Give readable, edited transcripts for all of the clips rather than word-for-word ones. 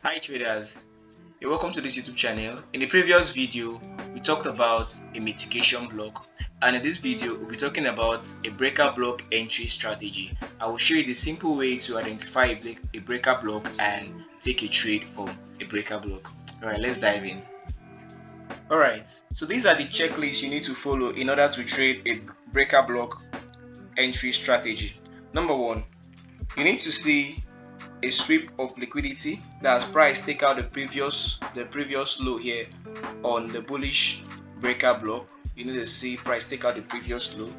Hi traders, you're welcome to this YouTube channel. In the previous video, we talked about a mitigation block, and in this video, we'll be talking about a breaker block entry strategy. I will show you the simple way to identify a breaker block and take a trade from a breaker block. Alright, let's dive in. Alright, so these are the checklists you need to follow in order to trade a breaker block entry strategy. Number one, you need to see a sweep of liquidity. That's price take out the previous low here on the bullish breaker block. You need to see price take out the previous low,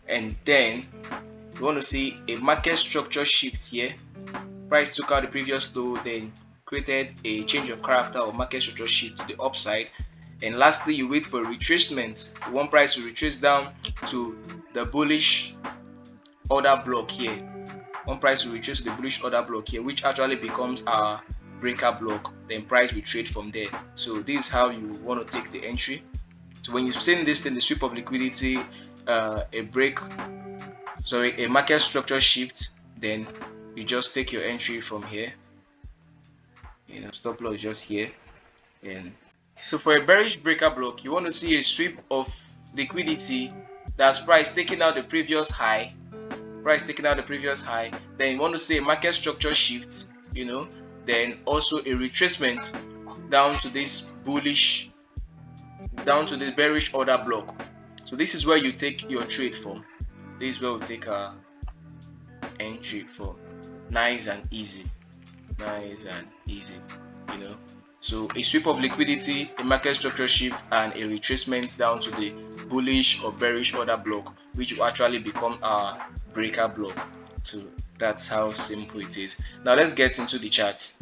and then you want to see a market structure shift here. Price took out the previous low, then created a change of character or market structure shift to the upside, and lastly you wait for retracement. You want price to retrace down to the bullish order block here. One price will retrace the bullish order block here, which actually becomes our breaker block. Then price will trade from there. So this is how you want to take the entry. So when you've seen this thing, the sweep of liquidity, a market structure shift, then you just take your entry from here. Stop loss just here. And so for a bearish breaker block, you want to see a sweep of liquidity. That's price taking out the previous high. Then you want to see a market structure shift, then also a retracement down to this bullish, down to the bearish order block. So this is where you take your trade from. This is where we take our entry from. Nice and easy. So a sweep of liquidity, a market structure shift, and a retracement down to the bullish or bearish order block, which will actually become our breaker block. So that's how simple it is. Now let's get into the chart.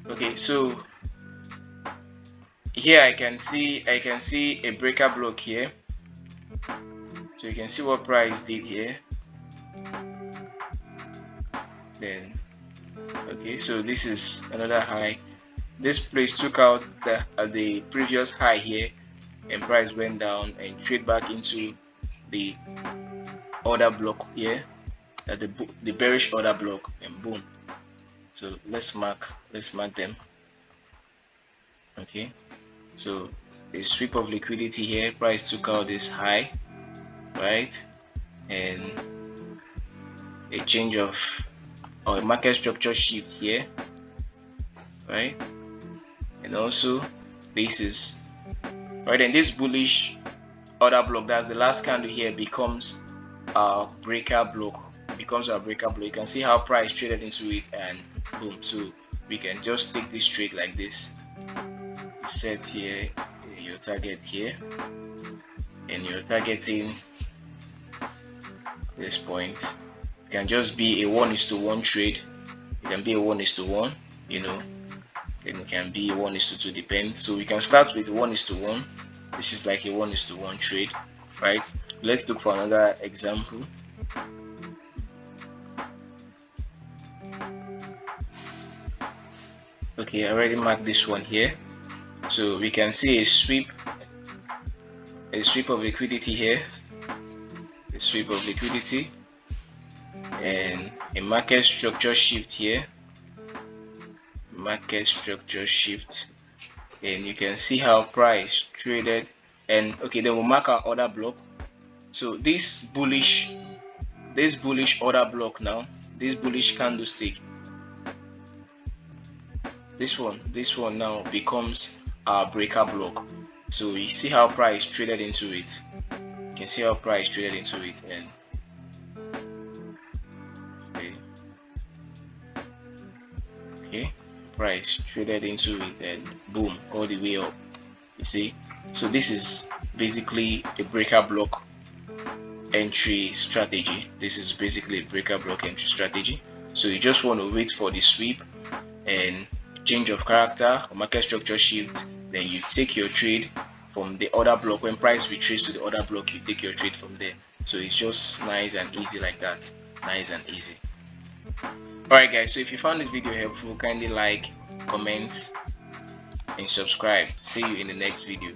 Okay, so here I can see a breaker block here. So you can see what price did here. Then okay, so this is another high. This place took out the previous high here, and price went down and trade back into the order block here, the bearish order block, and boom. So let's mark them. Okay, so a sweep of liquidity here. Price took out this high, right, and a change of or a market structure shift here, right, and also this is right, and this bullish order block, that's the last candle here, becomes our breaker block. You can see how price traded into it, and boom. So we can just take this trade like this. You set here your target here, and you're targeting this point. It can just be a 1:1 trade. It can be a 1:1, then it can be a 1:2, depends. So we can start with 1:1. This is like a 1:1 trade, right? Let's look for another example. Okay, I already marked this one here. So we can see a sweep of liquidity here, and a market structure shift here, and you can see how price traded. And okay, then we'll mark our order block. So this bullish order block now, this bullish candlestick, this one now becomes our breaker block. So you see how price traded into it. You can see how price traded into it, and okay, price traded into it, and boom, all the way up. You see, so this is basically a breaker block entry strategy. So you just want to wait for the sweep and change of character or market structure shift, then you take your trade from the order block. When price retraces to the order block, you take your trade from there. So it's just nice and easy like that. Alright guys, so if you found this video helpful, kindly like, comment, and subscribe. See you in the next video.